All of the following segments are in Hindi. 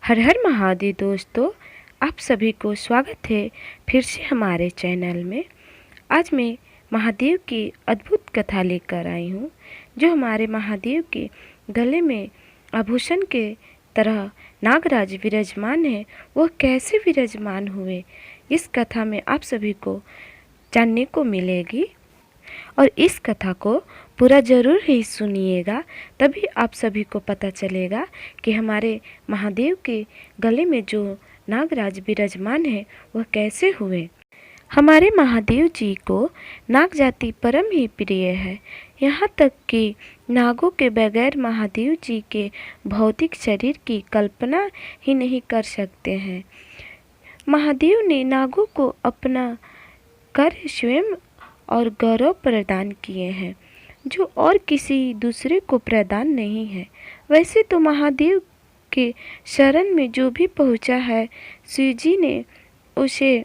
हर हर महादेव दोस्तों, आप सभी को स्वागत है फिर से हमारे चैनल में। आज मैं महादेव की अद्भुत कथा लेकर आई हूँ, जो हमारे महादेव के गले में आभूषण के तरह नागराज विराजमान है। वह कैसे विराजमान हुए, इस कथा में आप सभी को जानने को मिलेगी। और इस कथा को पूरा ज़रूर ही सुनिएगा, तभी आप सभी को पता चलेगा कि हमारे महादेव के गले में जो नागराज विराजमान है वह कैसे हुए। हमारे महादेव जी को नाग जाति परम ही प्रिय है। यहाँ तक कि नागों के बगैर महादेव जी के भौतिक शरीर की कल्पना ही नहीं कर सकते हैं। महादेव ने नागों को अपना कर स्वयं और गौरव प्रदान किए हैं, जो और किसी दूसरे को प्रदान नहीं है। वैसे तो महादेव के शरण में जो भी पहुँचा है, शिव जी ने उसे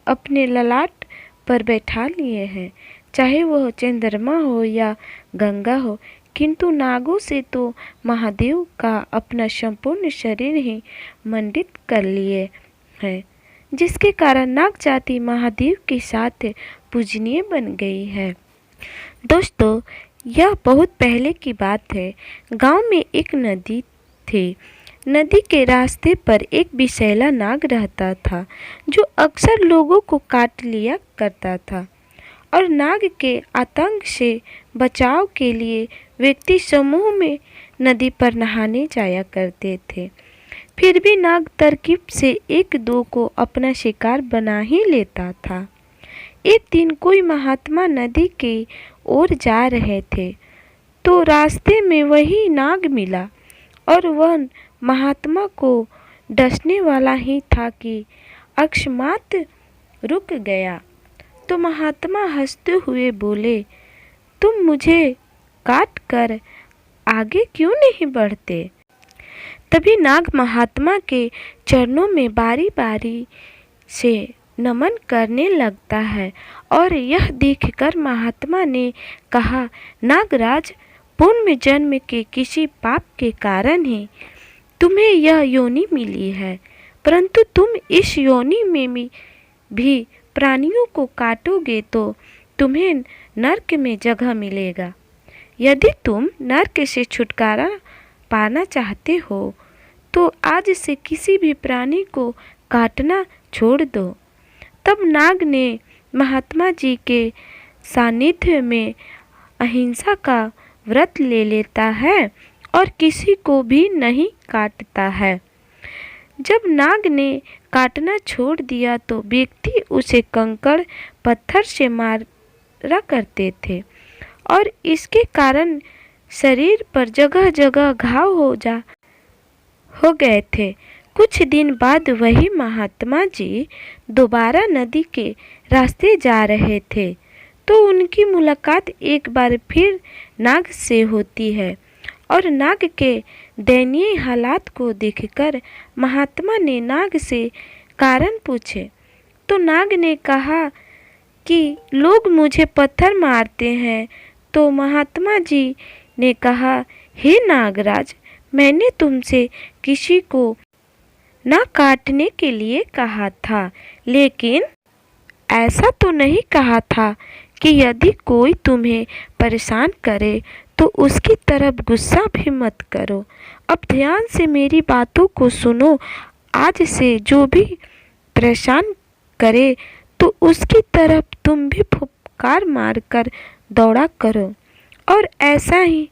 अपने ललाट पर बैठा लिए हैं, चाहे वह चंद्रमा हो या गंगा हो। किंतु नागों से तो महादेव का अपना संपूर्ण शरीर ही मंडित कर लिए हैं, जिसके कारण नाग जाति महादेव के साथ पूजनीय बन गई है। दोस्तों, यह बहुत पहले की बात है। गांव में एक नदी थी। नदी के रास्ते पर एक विषैला नाग रहता था, जो अक्सर लोगों को काट लिया करता था। और नाग के आतंक से बचाव के लिए व्यक्ति समूह में नदी पर नहाने जाया करते थे। फिर भी नाग तरकीब से एक दो को अपना शिकार बना ही लेता था। एक दिन कोई महात्मा नदी के ओर जा रहे थे, तो रास्ते में वही नाग मिला, और वह महात्मा को डसने वाला ही था कि अकस्मात रुक गया। तो महात्मा हंसते हुए बोले, तुम मुझे काट कर आगे क्यों नहीं बढ़ते? तभी नाग महात्मा के चरणों में बारी बारी से नमन करने लगता है। और यह देखकर महात्मा ने कहा, नागराज, पूर्व जन्म के किसी पाप के कारण ही तुम्हें यह योनि मिली है, परंतु तुम इस योनि में भी प्राणियों को काटोगे तो तुम्हें नरक में जगह मिलेगा। यदि तुम नरक से छुटकारा पाना चाहते हो तो आज से किसी भी प्राणी को काटना छोड़ दो। तब नाग ने महात्मा जी के सानिध्य में अहिंसा का व्रत ले लेता है और किसी को भी नहीं काटता है। जब नाग ने काटना छोड़ दिया तो व्यक्ति उसे कंकड़ पत्थर से मारा करते थे, और इसके कारण शरीर पर जगह जगह घाव हो गए थे। कुछ दिन बाद वही महात्मा जी दोबारा नदी के रास्ते जा रहे थे, तो उनकी मुलाकात एक बार फिर नाग से होती है। और नाग के दयनीय हालात को देखकर महात्मा ने नाग से कारण पूछे, तो नाग ने कहा कि लोग मुझे पत्थर मारते हैं। तो महात्मा जी ने कहा, हे नागराज, मैंने तुमसे किसी को ना काटने के लिए कहा था, लेकिन ऐसा तो नहीं कहा था कि यदि कोई तुम्हें परेशान करे तो उसकी तरफ गुस्सा भी मत करो। अब ध्यान से मेरी बातों को सुनो। आज से जो भी परेशान करे तो उसकी तरफ तुम भी फुफकार मारकर दौड़ा करो, और ऐसा ही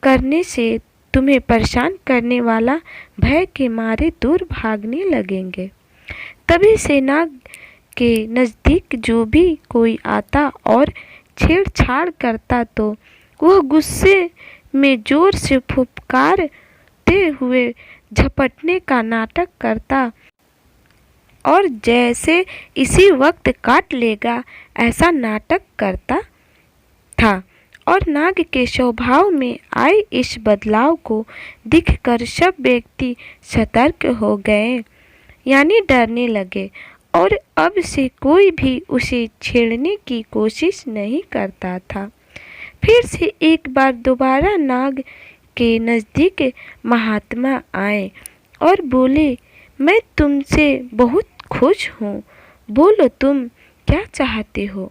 करने से तुम्हें परेशान करने वाला भय के मारे दूर भागने लगेंगे। तभी से नाग के नज़दीक जो भी कोई आता और छेड़छाड़ करता तो वह गुस्से में जोर से फुफकारते हुए झपटने का नाटक करता, और जैसे इसी वक्त काट लेगा ऐसा नाटक करता था। और नाग के स्वभाव में आए इस बदलाव को दिखकर सब व्यक्ति सतर्क हो गए, यानी डरने लगे, और अब से कोई भी उसे छेड़ने की कोशिश नहीं करता था। फिर से एक बार दोबारा नाग के नज़दीक महात्मा आए और बोले, मैं तुमसे बहुत खुश हूँ, बोलो तुम क्या चाहते हो।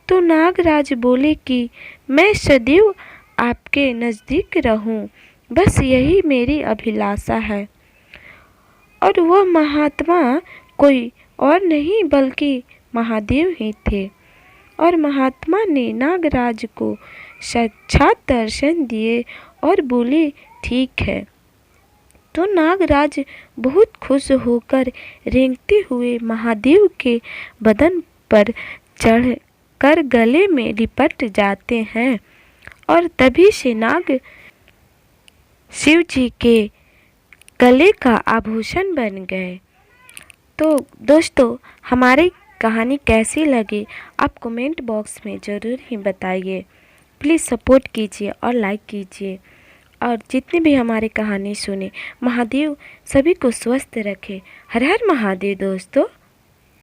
तो नागराज बोले कि मैं सदैव आपके नज़दीक रहूं, बस यही मेरी अभिलाषा है। और वह महात्मा कोई और नहीं बल्कि महादेव ही थे। और महात्मा ने नागराज को साक्षात दर्शन दिए और बोले, ठीक है। तो नागराज बहुत खुश होकर रेंगते हुए महादेव के बदन पर चढ़ कर गले में लिपट जाते हैं और तभी से नाग शिव जी के गले का आभूषण बन गए। तो दोस्तों, हमारी कहानी कैसी लगी आप कमेंट बॉक्स में ज़रूर ही बताइए। प्लीज़ सपोर्ट कीजिए और लाइक कीजिए। और जितने भी हमारी कहानी सुने, महादेव सभी को स्वस्थ रखे। हर हर महादेव दोस्तों।